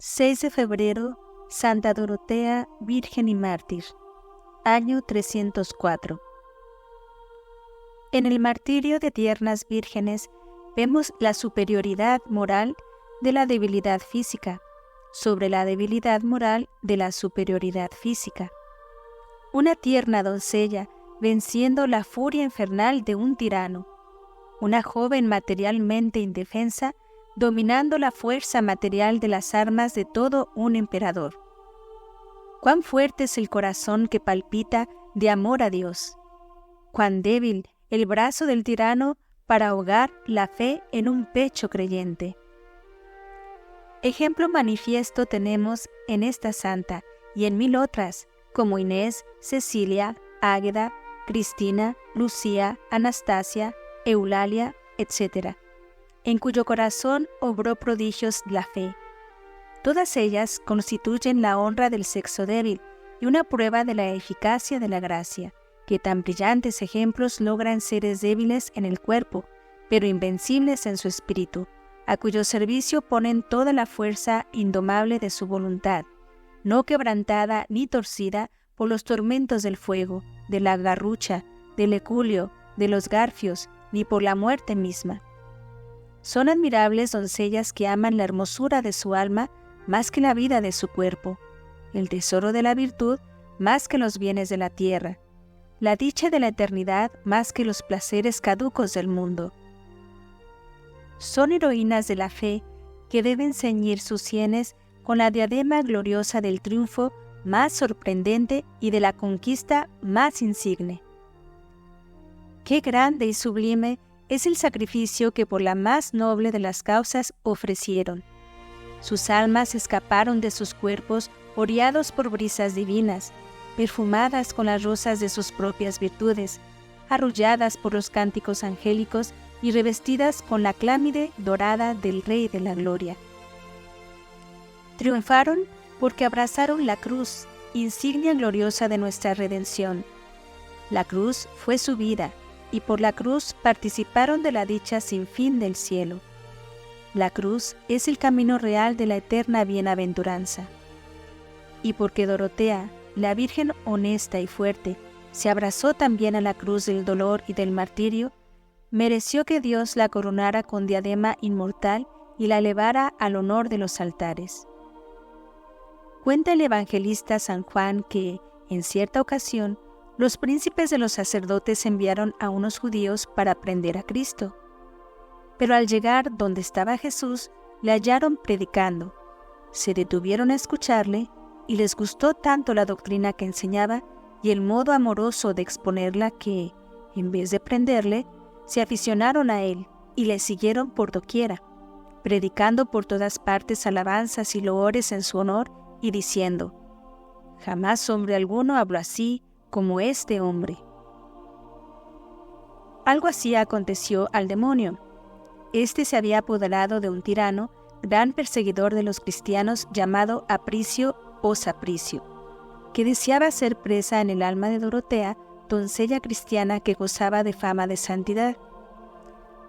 6 de febrero, Santa Dorotea, Virgen y Mártir, año 304. En el martirio de tiernas vírgenes vemos la superioridad moral de la debilidad física sobre la debilidad moral de la superioridad física. Una tierna doncella venciendo la furia infernal de un tirano, una joven materialmente indefensa dominando la fuerza material de las armas de todo un emperador. Cuán fuerte es el corazón que palpita de amor a Dios, cuán débil el brazo del tirano para ahogar la fe en un pecho creyente. Ejemplo manifiesto tenemos en esta santa y en 1000 otras, como Inés, Cecilia, Águeda, Cristina, Lucía, Anastasia, Eulalia, etc., en cuyo corazón obró prodigios la fe. Todas ellas constituyen la honra del sexo débil y una prueba de la eficacia de la gracia, que tan brillantes ejemplos logran seres débiles en el cuerpo, pero invencibles en su espíritu, a cuyo servicio ponen toda la fuerza indomable de su voluntad, no quebrantada ni torcida por los tormentos del fuego, de la garrucha, del eculio, de los garfios, ni por la muerte misma. Son admirables doncellas que aman la hermosura de su alma más que la vida de su cuerpo, el tesoro de la virtud más que los bienes de la tierra, la dicha de la eternidad más que los placeres caducos del mundo. Son heroínas de la fe que deben ceñir sus sienes con la diadema gloriosa del triunfo más sorprendente y de la conquista más insigne. Qué grande y sublime es el sacrificio que por la más noble de las causas ofrecieron. Sus almas escaparon de sus cuerpos oreados por brisas divinas, perfumadas con las rosas de sus propias virtudes, arrulladas por los cánticos angélicos y revestidas con la clámide dorada del Rey de la Gloria. Triunfaron porque abrazaron la cruz, insignia gloriosa de nuestra redención. La cruz fue su vida, y por la cruz participaron de la dicha sin fin del cielo. La cruz es el camino real de la eterna bienaventuranza. Y porque Dorotea, la Virgen honesta y fuerte, se abrazó también a la cruz del dolor y del martirio, mereció que Dios la coronara con diadema inmortal y la elevara al honor de los altares. Cuenta el evangelista San Juan que, en cierta ocasión, los príncipes de los sacerdotes enviaron a unos judíos para prender a Cristo. Pero al llegar donde estaba Jesús, le hallaron predicando. Se detuvieron a escucharle y les gustó tanto la doctrina que enseñaba y el modo amoroso de exponerla que, en vez de prenderle, se aficionaron a él y le siguieron por doquiera, predicando por todas partes alabanzas y loores en su honor y diciendo: «Jamás hombre alguno habló así como este hombre». Algo así aconteció al demonio. Este se había apoderado de un tirano, gran perseguidor de los cristianos, llamado Apricio o Sapricio, que deseaba ser presa en el alma de Dorotea, doncella cristiana que gozaba de fama de santidad.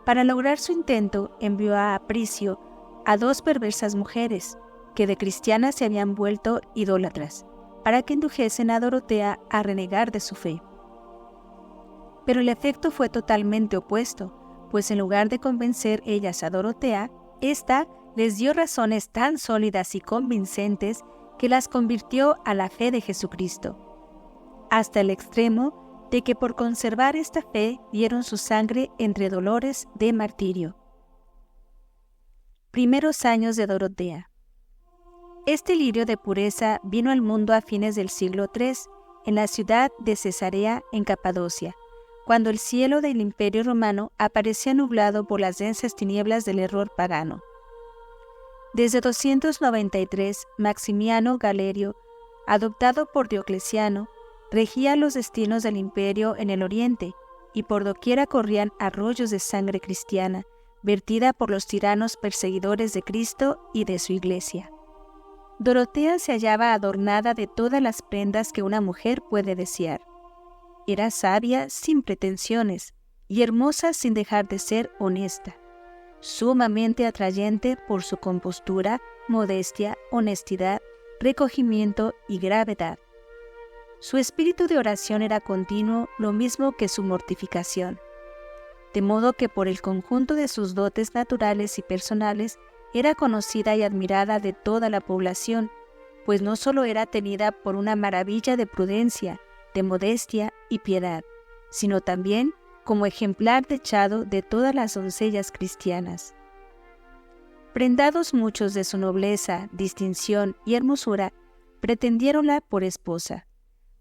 Para lograr su intento, envió a Apricio a 2 perversas mujeres, que de cristianas se habían vuelto idólatras, para que indujesen a Dorotea a renegar de su fe. Pero el efecto fue totalmente opuesto, pues en lugar de convencer ellas a Dorotea, ésta les dio razones tan sólidas y convincentes que las convirtió a la fe de Jesucristo, hasta el extremo de que por conservar esta fe dieron su sangre entre dolores de martirio. Primeros años de Dorotea. Este lirio de pureza vino al mundo a fines del siglo III, en la ciudad de Cesarea, en Capadocia, cuando el cielo del Imperio Romano aparecía nublado por las densas tinieblas del error pagano. Desde 293, Maximiano Galerio, adoptado por Diocleciano, regía los destinos del imperio en el oriente, y por doquiera corrían arroyos de sangre cristiana, vertida por los tiranos perseguidores de Cristo y de su Iglesia. Dorotea se hallaba adornada de todas las prendas que una mujer puede desear. Era sabia sin pretensiones y hermosa sin dejar de ser honesta. sumamente atrayente por su compostura, modestia, honestidad, recogimiento y gravedad. Su espíritu de oración era continuo, lo mismo que su mortificación, de modo que por el conjunto de sus dotes naturales y personales era conocida y admirada de toda la población, pues no solo era tenida por una maravilla de prudencia, de modestia y piedad, sino también como ejemplar dechado de todas las doncellas cristianas. Prendados muchos de su nobleza, distinción y hermosura, pretendiéronla por esposa,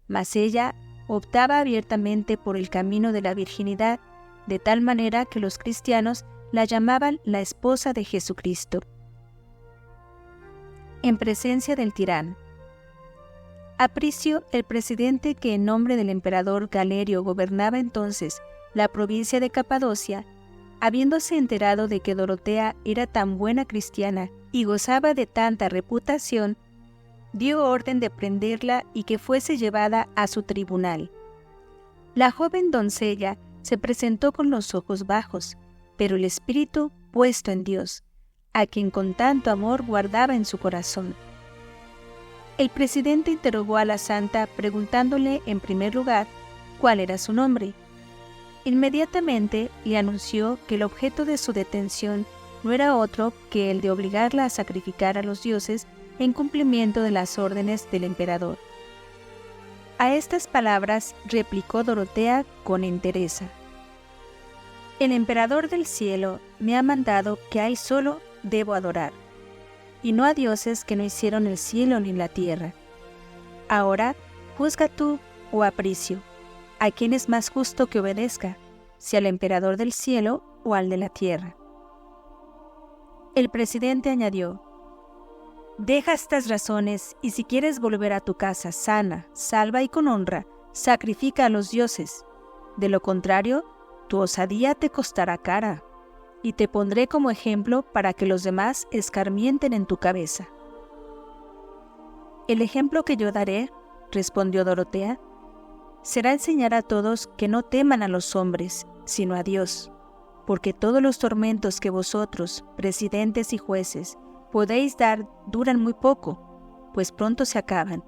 mas ella optaba abiertamente por el camino de la virginidad, de tal manera que los cristianos la llamaban la esposa de Jesucristo. En presencia del tirano. Apricio, el presidente que en nombre del emperador Galerio gobernaba entonces la provincia de Capadocia, habiéndose enterado de que Dorotea era tan buena cristiana y gozaba de tanta reputación, dio orden de prenderla y que fuese llevada a su tribunal. La joven doncella se presentó con los ojos bajos, pero el espíritu puesto en Dios, a quien con tanto amor guardaba en su corazón. El presidente interrogó a la santa preguntándole en primer lugar cuál era su nombre. Inmediatamente le anunció que el objeto de su detención no era otro que el de obligarla a sacrificar a los dioses en cumplimiento de las órdenes del emperador. A estas palabras replicó Dorotea con entereza: «El emperador del cielo me ha mandado que a él solo debo adorar, y no a dioses que no hicieron el cielo ni la tierra. Ahora, juzga tú, oh Apricio, ¿a quién es más justo que obedezca, si al emperador del cielo o al de la tierra?» El presidente añadió: «Deja estas razones y si quieres volver a tu casa sana, salva y con honra, sacrifica a los dioses. De lo contrario, tu osadía te costará cara, y te pondré como ejemplo para que los demás escarmienten en tu cabeza». «El ejemplo que yo daré», respondió Dorotea, «será enseñar a todos que no teman a los hombres, sino a Dios, porque todos los tormentos que vosotros, presidentes y jueces, podéis dar duran muy poco, pues pronto se acaban,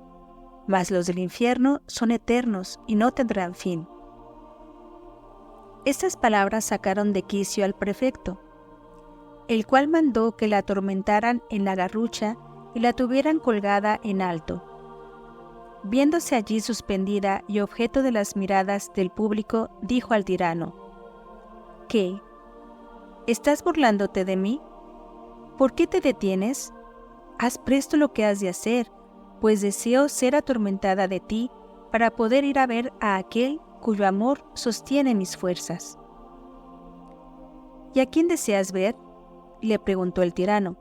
mas los del infierno son eternos y no tendrán fin». Estas palabras sacaron de quicio al prefecto, el cual mandó que la atormentaran en la garrucha y la tuvieran colgada en alto. Viéndose allí suspendida y objeto de las miradas del público, dijo al tirano: «¿Qué? ¿Estás burlándote de mí? ¿Por qué te detienes? Haz presto lo que has de hacer, pues deseo ser atormentada de ti para poder ir a ver a aquel cuyo amor sostiene mis fuerzas». «¿Y a quién deseas ver?», le preguntó el tirano.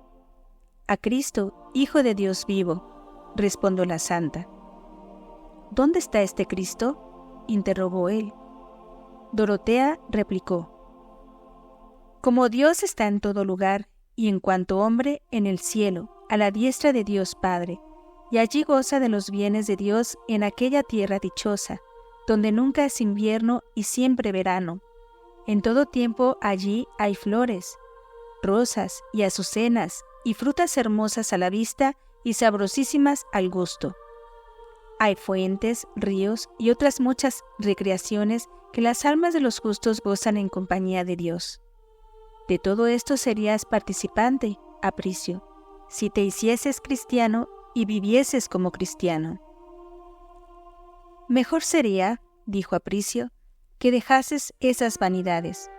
«A Cristo, Hijo de Dios vivo», respondió la santa. «¿Dónde está este Cristo?», interrogó él. Dorotea replicó: «Como Dios está en todo lugar, y en cuanto hombre en el cielo, a la diestra de Dios Padre, y allí goza de los bienes de Dios en aquella tierra dichosa, donde nunca es invierno y siempre verano. En todo tiempo allí hay flores, rosas y azucenas, y frutas hermosas a la vista y sabrosísimas al gusto. Hay fuentes, ríos y otras muchas recreaciones que las almas de los justos gozan en compañía de Dios. De todo esto serías participante, Apricio, si te hicieses cristiano y vivieses como cristiano». «Mejor sería», dijo Apricio, «que dejases esas vanidades,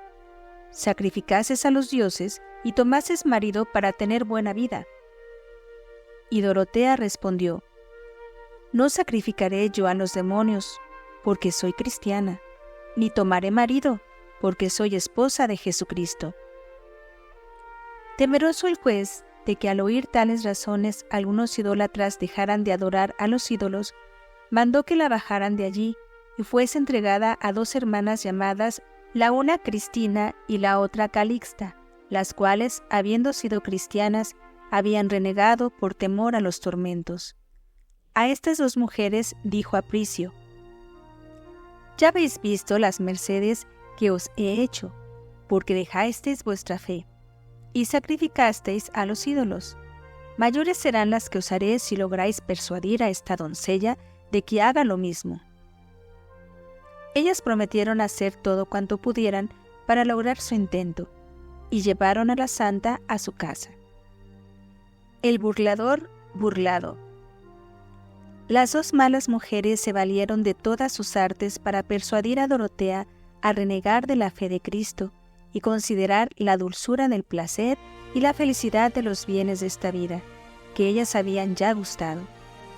sacrificases a los dioses y tomases marido para tener buena vida». Y Dorotea respondió: «No sacrificaré yo a los demonios, porque soy cristiana, ni tomaré marido, porque soy esposa de Jesucristo». Temeroso el juez de que al oír tales razones algunos idólatras dejaran de adorar a los ídolos, mandó que la bajaran de allí y fuese entregada a dos hermanas llamadas, la una Cristina y la otra Calixta, las cuales, habiendo sido cristianas, habían renegado por temor a los tormentos. A estas dos mujeres dijo Apricio: «Ya habéis visto las mercedes que os he hecho, porque dejasteis vuestra fe. y sacrificasteis a los ídolos. Mayores serán las que os haré si lográis persuadir a esta doncella de que haga lo mismo. Ellas prometieron hacer todo cuanto pudieran para lograr su intento, y llevaron a la santa a su casa. El burlador burlado. Las dos malas mujeres se valieron de todas sus artes para persuadir a Dorotea a renegar de la fe de Cristo y considerar la dulzura del placer y la felicidad de los bienes de esta vida, que ellas habían ya gustado,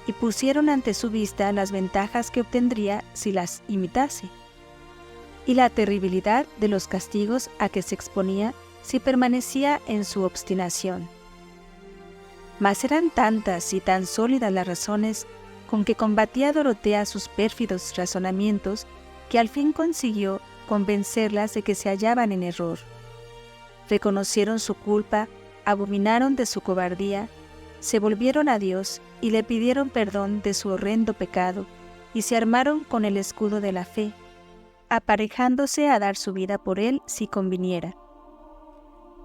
y pusieron ante su vista las ventajas que obtendría si las imitase, y la terribilidad de los castigos a que se exponía si permanecía en su obstinación. Mas eran tantas y tan sólidas las razones con que combatía Dorotea sus pérfidos razonamientos, que al fin consiguió convencerlas de que se hallaban en error. Reconocieron su culpa, abominaron de su cobardía, se volvieron a Dios y le pidieron perdón de su horrendo pecado, y se armaron con el escudo de la fe, aparejándose a dar su vida por él si conviniera.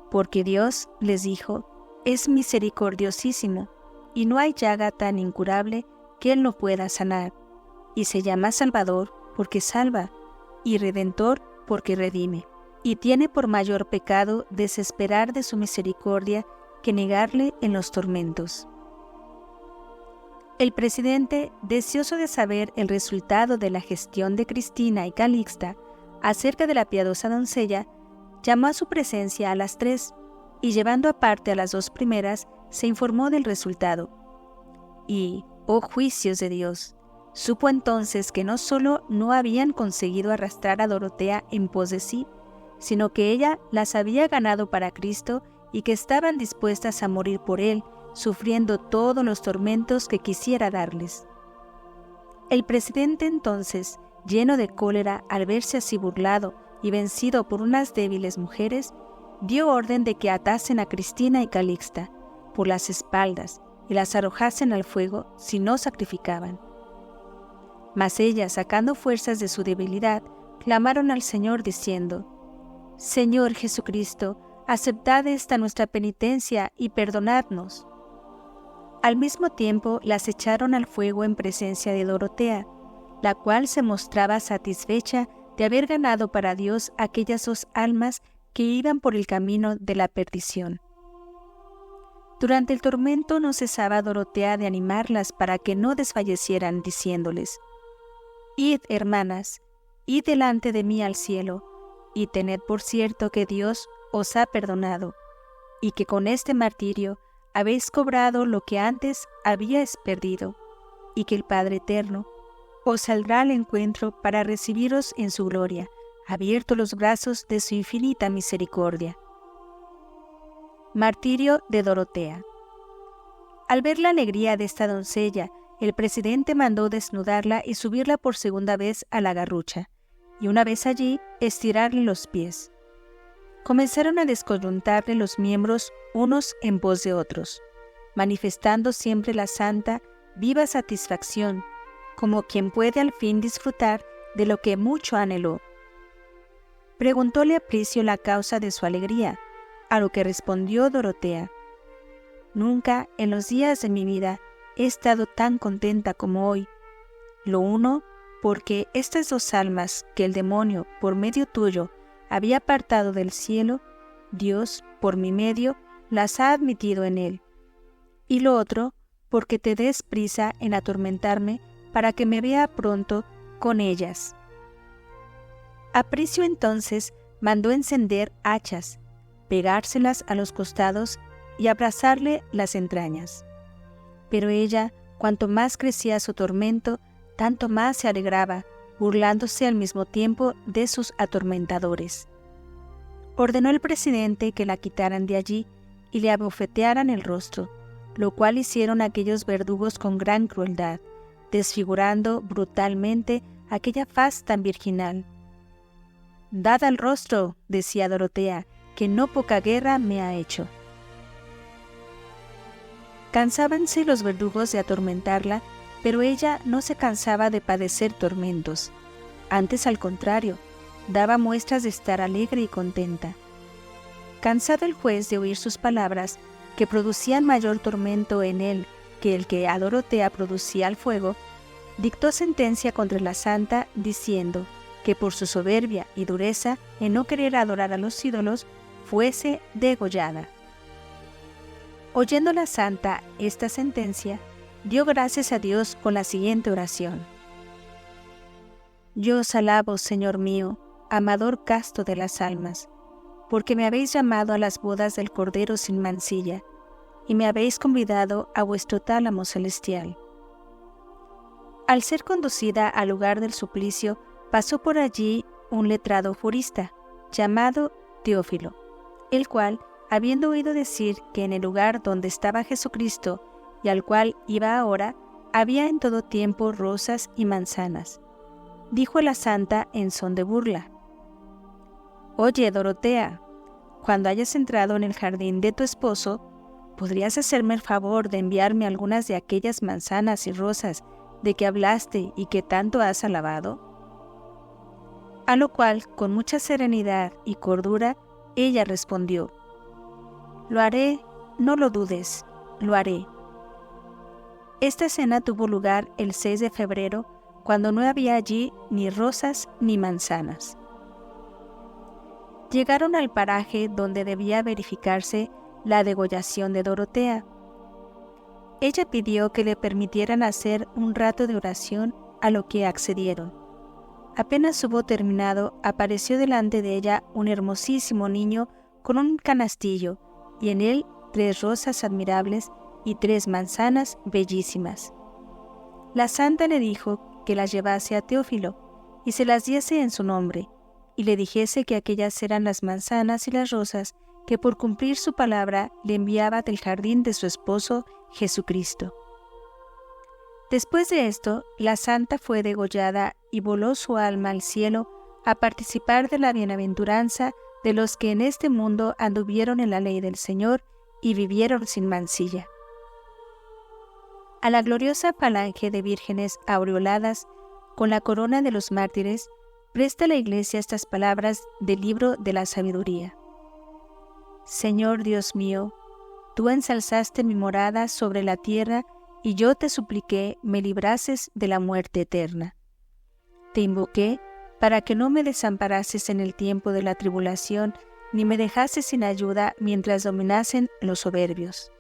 Porque Dios, les dijo, es misericordiosísimo, y no hay llaga tan incurable que él no pueda sanar, y se llama Salvador porque salva, y Redentor porque redime, y tiene por mayor pecado desesperar de su misericordia que negarle en los tormentos. El presidente, deseoso de saber el resultado de la gestión de Cristina y Calixta acerca de la piadosa doncella, llamó a su presencia a las tres, y llevando aparte a las dos primeras, se informó del resultado. Y, oh juicios de Dios, supo entonces que no solo no habían conseguido arrastrar a Dorotea en pos de sí, sino que ella las había ganado para Cristo y que estaban dispuestas a morir por él, sufriendo todos los tormentos que quisiera darles. El presidente entonces, lleno de cólera al verse así burlado y vencido por unas débiles mujeres, dio orden de que atasen a Cristina y Calixta por las espaldas y las arrojasen al fuego si no sacrificaban. Mas ellas, sacando fuerzas de su debilidad, clamaron al Señor diciendo: Señor Jesucristo, aceptad esta nuestra penitencia y perdonadnos. Al mismo tiempo las echaron al fuego en presencia de Dorotea, la cual se mostraba satisfecha de haber ganado para Dios aquellas dos almas que iban por el camino de la perdición. Durante el tormento no cesaba Dorotea de animarlas para que no desfallecieran, diciéndoles: Id, hermanas, id delante de mí al cielo, y tened por cierto que Dios os ha perdonado, y que con este martirio habéis cobrado lo que antes habíais perdido, y que el Padre Eterno os saldrá al encuentro para recibiros en su gloria, abiertos los brazos de su infinita misericordia. Martirio de Dorotea. Al ver la alegría de esta doncella, el presidente mandó desnudarla y subirla por segunda vez a la garrucha, y una vez allí, estirarle los pies. Comenzaron a descoyuntarle los miembros unos en pos de otros, manifestando siempre la santa, viva satisfacción, como quien puede al fin disfrutar de lo que mucho anheló. Preguntóle Apricio la causa de su alegría, a lo que respondió Dorotea: Nunca en los días de mi vida he estado tan contenta como hoy. Lo uno, porque estas dos almas que el demonio, por medio tuyo, había apartado del cielo, Dios, por mi medio, las ha admitido en él. Y lo otro, porque te des prisa en atormentarme para que me vea pronto con ellas. Apricio entonces mandó encender hachas, pegárselas a los costados y abrazarle las entrañas. Pero ella, cuanto más crecía su tormento, tanto más se alegraba, burlándose al mismo tiempo de sus atormentadores. Ordenó el presidente que la quitaran de allí y le abofetearan el rostro, lo cual hicieron aquellos verdugos con gran crueldad, desfigurando brutalmente aquella faz tan virginal. «Dad al rostro», decía Dorotea, «que no poca guerra me ha hecho». Cansábanse los verdugos de atormentarla, pero ella no se cansaba de padecer tormentos. Antes, al contrario, daba muestras de estar alegre y contenta. Cansado el juez de oír sus palabras, que producían mayor tormento en él que el que a Dorotea producía al fuego, dictó sentencia contra la santa, diciendo que por su soberbia y dureza en no querer adorar a los ídolos, fuese degollada. Oyendo la santa esta sentencia, dio gracias a Dios con la siguiente oración: Yo os alabo, Señor mío, amador casto de las almas, porque me habéis llamado a las bodas del Cordero sin mancilla, y me habéis convidado a vuestro tálamo celestial. Al ser conducida al lugar del suplicio, pasó por allí un letrado jurista, llamado Teófilo, el cual, habiendo oído decir que en el lugar donde estaba Jesucristo, y al cual iba ahora, había en todo tiempo rosas y manzanas, dijo a la santa en son de burla: Oye, Dorotea, cuando hayas entrado en el jardín de tu esposo, ¿podrías hacerme el favor de enviarme algunas de aquellas manzanas y rosas de que hablaste y que tanto has alabado? A lo cual, con mucha serenidad y cordura, ella respondió: Lo haré, no lo dudes, lo haré. Esta cena tuvo lugar el 6 de febrero, cuando no había allí ni rosas ni manzanas. Llegaron al paraje donde debía verificarse la degollación de Dorotea. Ella pidió que le permitieran hacer un rato de oración, a lo que accedieron. Apenas hubo terminado, apareció delante de ella un hermosísimo niño con un canastillo, y en él 3 rosas admirables y 3 manzanas bellísimas. La santa le dijo que las llevase a Teófilo y se las diese en su nombre, y le dijese que aquellas eran las manzanas y las rosas que por cumplir su palabra le enviaba del jardín de su esposo Jesucristo. Después de esto, la santa fue degollada y voló su alma al cielo a participar de la bienaventuranza de los que en este mundo anduvieron en la ley del Señor y vivieron sin mancilla. A la gloriosa falange de vírgenes aureoladas con la corona de los mártires, presta la Iglesia estas palabras del libro de la sabiduría. Señor Dios mío, tú ensalzaste mi morada sobre la tierra, y yo te supliqué me librases de la muerte eterna. Te invoqué para que no me desamparases en el tiempo de la tribulación, ni me dejases sin ayuda mientras dominasen los soberbios.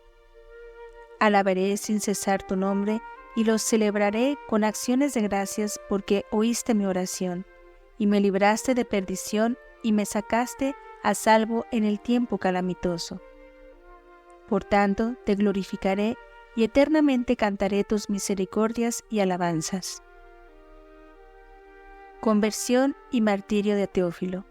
Alabaré sin cesar tu nombre, y los celebraré con acciones de gracias, porque oíste mi oración, y me libraste de perdición, y me sacaste a salvo en el tiempo calamitoso. Por tanto, te glorificaré, y eternamente cantaré tus misericordias y alabanzas. Conversión y martirio de Teófilo.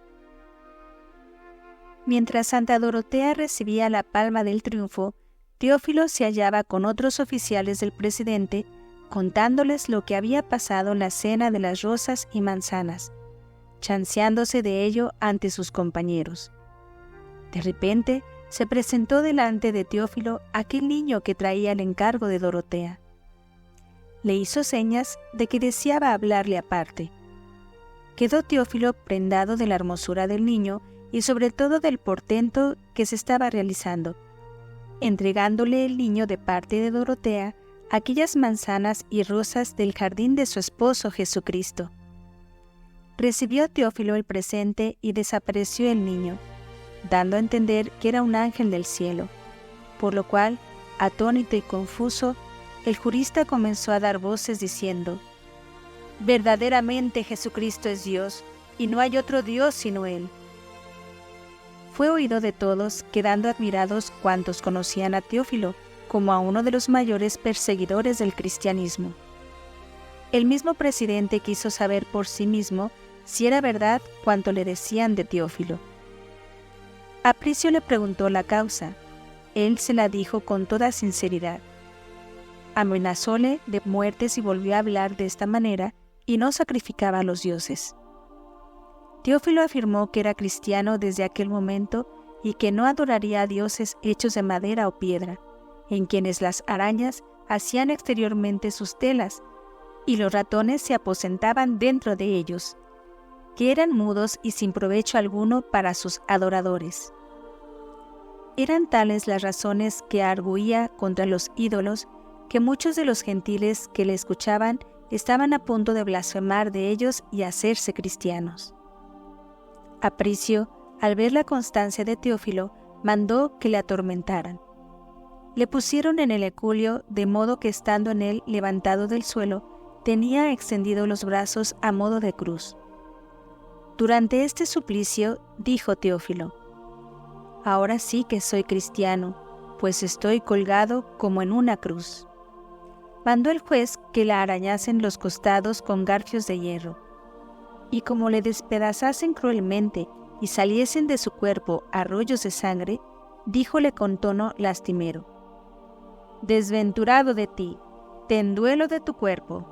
Mientras Santa Dorotea recibía la palma del triunfo, Teófilo se hallaba con otros oficiales del presidente, contándoles lo que había pasado en la cena de las rosas y manzanas, chanceándose de ello ante sus compañeros. De repente, se presentó delante de Teófilo aquel niño que traía el encargo de Dorotea. Le hizo señas de que deseaba hablarle aparte. Quedó Teófilo prendado de la hermosura del niño y sobre todo del portento que se estaba realizando, entregándole el niño de parte de Dorotea aquellas manzanas y rosas del jardín de su esposo Jesucristo. Recibió Teófilo el presente y desapareció el niño, dando a entender que era un ángel del cielo, por lo cual, atónito y confuso, el jurista comenzó a dar voces diciendo: «Verdaderamente Jesucristo es Dios, y no hay otro Dios sino Él». Fue oído de todos, quedando admirados cuantos conocían a Teófilo como a uno de los mayores perseguidores del cristianismo. El mismo presidente quiso saber por sí mismo si era verdad cuanto le decían de Teófilo. Apricio le preguntó la causa. Él se la dijo con toda sinceridad. Amenazóle de muerte si volvió a hablar de esta manera y no sacrificaba a los dioses. Teófilo afirmó que era cristiano desde aquel momento y que no adoraría a dioses hechos de madera o piedra, en quienes las arañas hacían exteriormente sus telas y los ratones se aposentaban dentro de ellos, que eran mudos y sin provecho alguno para sus adoradores. Eran tales las razones que arguía contra los ídolos que muchos de los gentiles que le escuchaban estaban a punto de blasfemar de ellos y hacerse cristianos. Apricio, al ver la constancia de Teófilo, mandó que le atormentaran. Le pusieron en el eculio, de modo que estando en él levantado del suelo, tenía extendido los brazos a modo de cruz. Durante este suplicio, dijo Teófilo: «Ahora sí que soy cristiano, pues estoy colgado como en una cruz». Mandó el juez que la arañasen los costados con garfios de hierro, y como le despedazasen cruelmente y saliesen de su cuerpo arroyos de sangre, díjole con tono lastimero: «Desventurado de ti, ten duelo de tu cuerpo».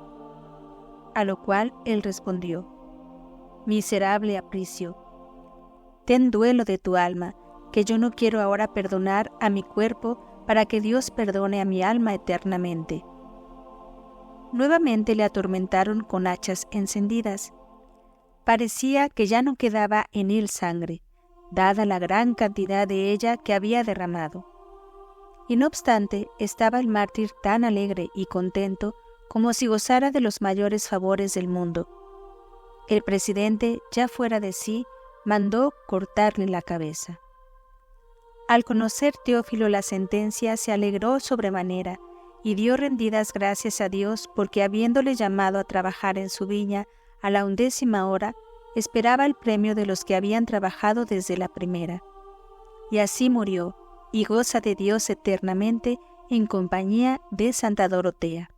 A lo cual él respondió: «Miserable Apricio, ten duelo de tu alma, que yo no quiero ahora perdonar a mi cuerpo para que Dios perdone a mi alma eternamente». Nuevamente le atormentaron con hachas encendidas. Parecía que ya no quedaba en él sangre, dada la gran cantidad de ella que había derramado. Y no obstante, estaba el mártir tan alegre y contento como si gozara de los mayores favores del mundo. El presidente, ya fuera de sí, mandó cortarle la cabeza. Al conocer Teófilo la sentencia, se alegró sobremanera y dio rendidas gracias a Dios porque, habiéndole llamado a trabajar en su viña a la 11ª hora, esperaba el premio de los que habían trabajado desde la primera. Y así murió, y goza de Dios eternamente en compañía de Santa Dorotea.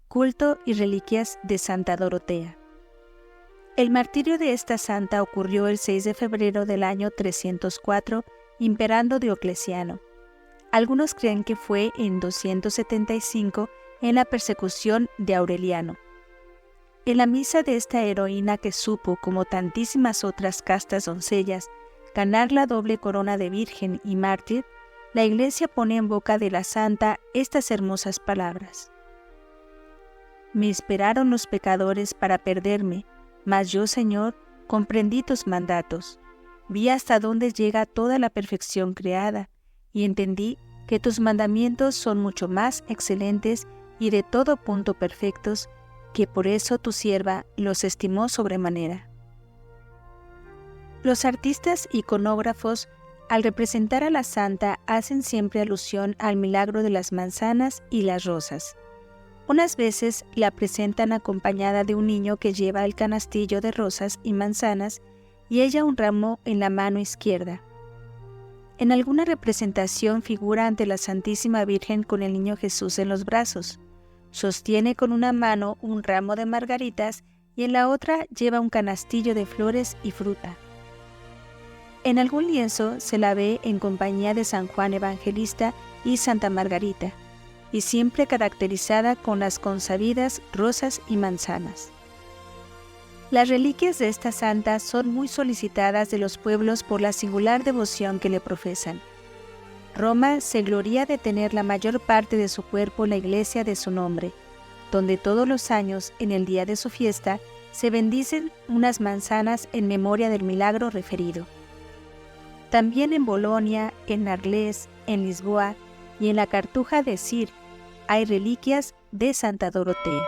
Culto y reliquias de Santa Dorotea. El martirio de esta santa ocurrió el 6 de febrero del año 304, imperando Diocleciano. Algunos creen que fue en 275 en la persecución de Aureliano. En la misa de esta heroína que supo, como tantísimas otras castas doncellas, ganar la doble corona de virgen y mártir, la Iglesia pone en boca de la santa estas hermosas palabras: «Me esperaron los pecadores para perderme, mas yo, Señor, comprendí tus mandatos, vi hasta dónde llega toda la perfección creada, y entendí que tus mandamientos son mucho más excelentes y de todo punto perfectos, que por eso tu sierva los estimó sobremanera». Los artistas iconógrafos, al representar a la santa, hacen siempre alusión al milagro de las manzanas y las rosas. Unas veces la presentan acompañada de un niño que lleva el canastillo de rosas y manzanas y ella un ramo en la mano izquierda. En alguna representación figura ante la Santísima Virgen con el niño Jesús en los brazos. Sostiene con una mano un ramo de margaritas y en la otra lleva un canastillo de flores y fruta. En algún lienzo se la ve en compañía de San Juan Evangelista y Santa Margarita, y siempre caracterizada con las consabidas rosas y manzanas. Las reliquias de esta santa son muy solicitadas de los pueblos por la singular devoción que le profesan. Roma se gloría de tener la mayor parte de su cuerpo la iglesia de su nombre, donde todos los años, en el día de su fiesta, se bendicen unas manzanas en memoria del milagro referido. También en Bolonia, en Arles, en Lisboa y en la Cartuja de Cir hay reliquias de Santa Dorotea.